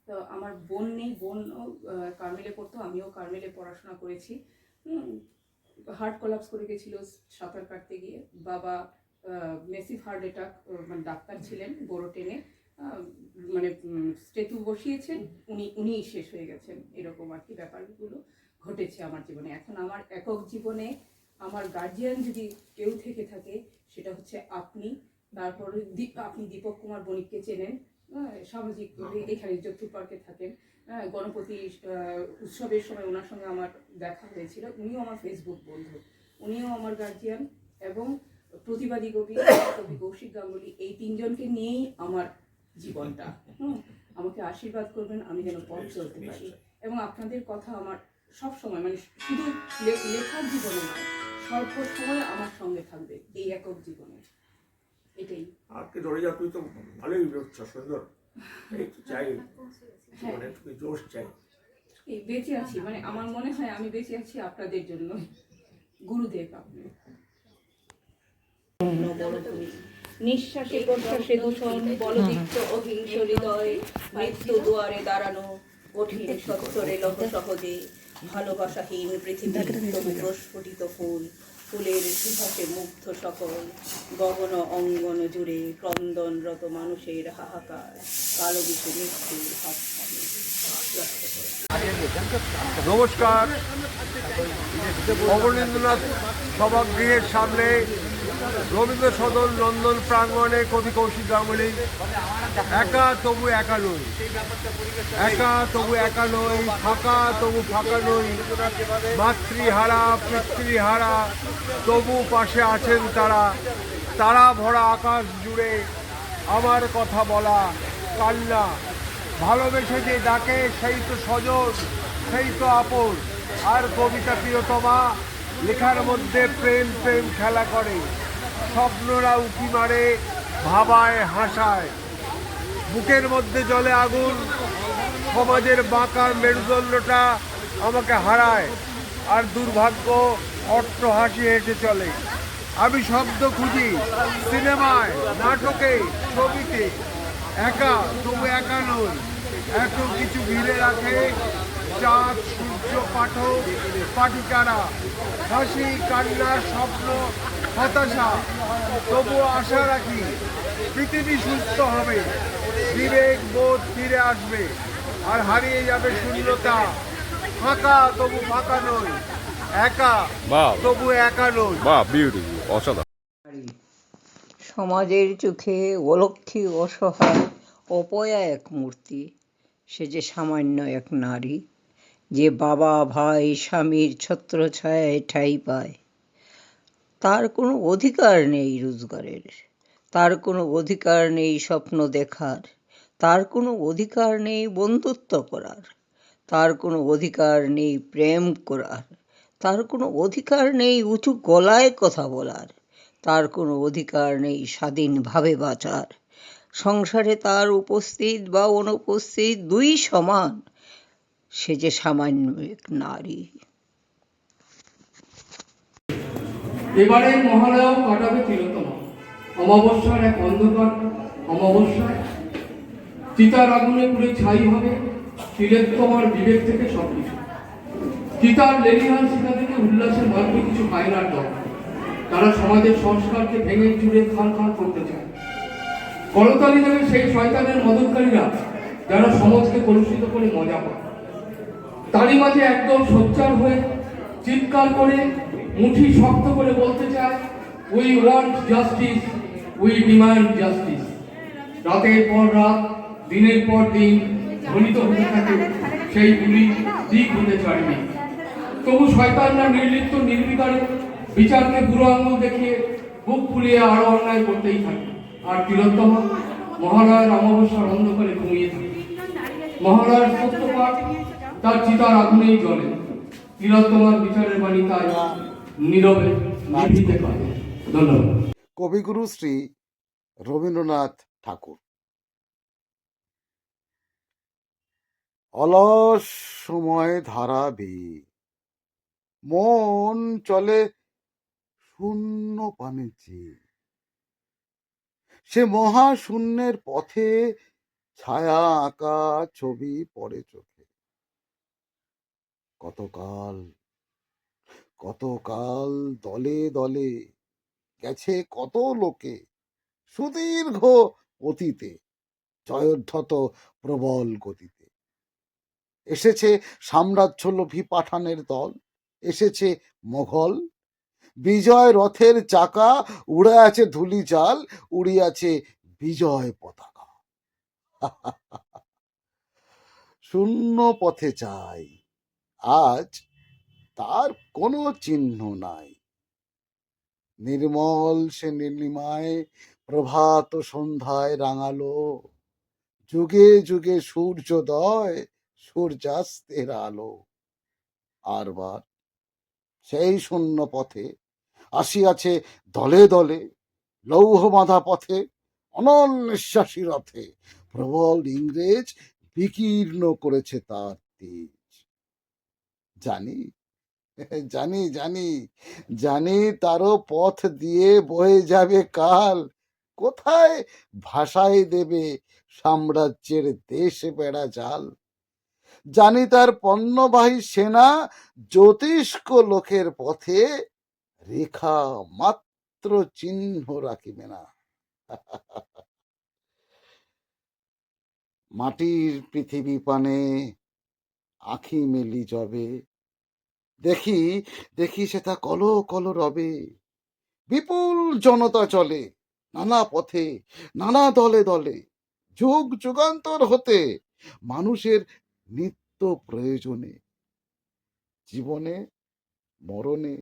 তো আমার বোন নেই, বোনও কার্মেলে পড়তো, আমিও কার্মেলে পড়াশোনা করেছি। হার্ট কোলাপস করে গেছিল সাঁতার কাটতে গিয়ে। বাবা মেসিভ হার্ট অ্যাটাক, মানে ডাক্তার ছিলেন, বড় টেনে মানে স্টেটু বসিয়েছেন, উনি শেষ হয়ে গেছেন। এরকম আর কি ব্যাপারগুলো ঘটেছে আমার জীবনে। এখন আমার একক জীবনে আমার গার্জিয়ান যদি কেউ থেকে থাকে সেটা হচ্ছে আপনি। তারপরে আপনি দীপক কুমার বণিককে চেনেন, সামাজিক এখানে যোধপুর পার্কে থাকেন। গণপতি উৎসবের সময় ওনার সঙ্গে আমার দেখা হয়েছিল, উনিও আমার ফেসবুক বন্ধু, উনিও আমার গার্জিয়ান। এবং প্রতিবাদী কবি কবি কৌশিক গাঙ্গুলি, এই তিনজনকে নিয়েই আমার জীবনটা। আমাকে আশীর্বাদ করবেন আমি যেন পথ চলতে পারি। এবং আপনাদের কথা আমার সব সময়, মানে শুধু লেখার জীবনে নয়, স্বল্প সময় আমার সঙ্গে থাকবে এই একক জীবনে। এটাই আজকে ধরে যা, তুই তো ভালোই বেরোচ্ছ, সুন্দর। এই তো চাই, মানে তুই জোশ চাই। এই বেঁচে আছি, মানে আমার মনে হয় আমি বেঁচে আছি আপনাদের জন্য। গুরুদেব আপনি। নিঃশ্বাসে প্রশ্বাসে দূষণ, বলদীপ্ত অহিংস হৃদয়, মৃত্যু দুয়ারে দাঁড়ানো, কঠিন সত্তরে লহ সহজে, ভালোবাসাহীন পৃথিবী তবু প্রস্ফুটিত ফুল, ফুলের সুভাষে মুগ্ধ সকল, গগন অঙ্গন জুড়ে ক্রন্দনরত মানুষের হাহাকার, কালো বিচে মৃত্যুর হাতছানি। নমস্কার। অবনীন্দ্রনাথ সভাগৃহের সামনে রবীন্দ্র সদন নন্দন প্রাঙ্গণে কবি কৌশিক গাঙ্গুলি। একা তবু একা নই, একা তবু একা নই, ফাঁকা তবু ফাঁকা নই, মাতৃহারা পিতৃহারা তবু পাশে আছেন তারা। তারা ভরা আকাশ জুড়ে আমার কথা বলা, কান্না, ভালোবেসে যে ডাকে সেই তো স্বজন, সেই তো আপন। আর কবিতা প্রিয়তমা, লেখার মধ্যে প্রেম প্রেম খেলা করে, স্বপ্নরা উঁকি মারে, ভাবায় হাসায়, বুকের মধ্যে জ্বলে আগুন, সমাজের বাঁকা মেরুদণ্ডটা আমাকে হারায়, আর দুর্ভাগ্য অট্ট হাসি হেসে চলে। আমি শব্দ খুঁজি সিনেমায়, নাটকে, ছবিতে, একা তবু একা নই। এত কিছু ঘিরে রাখে, চাঁদ, সূর্য, পাঠক, পাঠিকারা, হাসি, কান্না, স্বপ্ন, হতাশা। তবুও আশা রাখি পৃথিবী সুস্থ হবে, বিবেক বোধ ফিরে আসবে, আর হারিয়ে যাবে শূন্যতা। ফাঁকা তবু ফাঁকা নই, একা তবু একা নই। সমাজের চোখে অলক্ষী, অসহায়, অপয়া এক মূর্তি। সে যে সামান্য এক নারী, যে বাবা ভাই স্বামীর ছত্রছায়ায় ঠাঁই পায়। তার কোনো অধিকার নেই রোজগারের, তার কোনো অধিকার নেই স্বপ্ন দেখার, তার কোনো অধিকার নেই বন্ধুত্ব করার, তার কোনো অধিকার নেই প্রেম করার, তার কোনো অধিকার নেই উঁচু গলায় কথা বলার, তার কোনো অধিকার নেই স্বাধীনভাবে বাঁচার। সংসারে তার উপস্থিত বা অনুপস্থিত দুই সমান। সে যে সামান্য এক নারী। এবারে মহালয়াও কাটাবে তিলোত্তমা। অমাবস্যার এক অন্ধকার অমাবস্যায় চিতার আগুনে পুড়ে ছাই হবে তিলোত্তমার বিবেক থেকে সবকিছু। চিতার লেলিহান শিখা থেকে উল্লাসের মার্গে কিছু পায়নার দল, তারা সমাজের সংস্কারকে ভেঙে চুরে খান খান করতে চায়। করতালি দেবে সেই শয়তানের মদতকারীরা যারা সমাজকে কলুষিত করে মজা পায়। তারই মাঝে একদম সোচ্চার হয়ে চিৎকার করে মুঠি শক্ত করে বলতে চায়, we want justice, we demand justice. রাতের পর রাত, দিনের পর দিন ধ্বনিত হতে থাকে সেই গুলি, দিক হতে ছাড়বে। তবু শয়তানরা নির্লিপ্ত নির্বিকারে বিচারকে বুড়ো আঙুল দেখিয়ে বুক ফুলিয়ে আরো অন্যায় করতেই থাকে। আর তিলোত্তমা মহালয়ার অমাবস্যার অন্ধকারে ঘুমিয়ে থাকে। মহালয়ার সত্যপাঠ তার চিতার আগুনেই জ্বলে। তিলোত্তমার বিচারের বাণী তাই নীরবে নিভিতে পারে। ধন্যবাদ। কবিগুরু শ্রী রবীন্দ্রনাথ ঠাকুর। অলস সময় ধারাবে, মন চলে শূন্য পানে চেয়ে। সে মহাশূন্যের পথে ছায়া আঁকা ছবি পড়ে চোখে। কতকাল কতকাল দলে দলে গেছে কত লোকে, সুদীর্ঘ অতীতে জয়োদ্ধত প্রবল গতিতে। এসেছে সাম্রাজ্যলোভী পাঠানের দল, এসেছে মোঘল, বিজয় রথের চাকা, উড়ে আছে ধুলি জাল, উড়িয়াছে বিজয় পতাকা। শূন্য পথে চাই আজ তার কোনো চিহ্ন নাই। নির্মল সে নীলিমায় প্রভাত সন্ধ্যায় রাঙালো, যুগে যুগে সূর্যোদয় সূর্যাস্তের আলো। আরবার সেই শূন্য পথে আসিয়াছে দলে দলে, লৌহ বাঁধা পথে অনল নিঃশ্বাসী রথে, প্রবল ইংরেজ বিকীর্ণ করেছে তার তেজ। জানি জানি জানি জানি তারও পথ দিয়ে বয়ে যাবে কাল, কোথায় ভাসায় দেবে সাম্রাজ্যের দেশ বেড়া জাল। জানি তার পণ্যবাহী সেনা জ্যোতিষ্ক লোকের পথে রেখা মাত্র চিহ্ন রাখিবে না। মাটির পৃথিবী পানে আঁখি মেলি যবে, দেখি দেখি সেটা কলো কলো রবে। বিপুল জনতা চলে নানা পথে নানা দলে দলে, যুগ যুগান্তর হতে মানুষের নিত্য প্রয়োজনে, জীবনে মরণে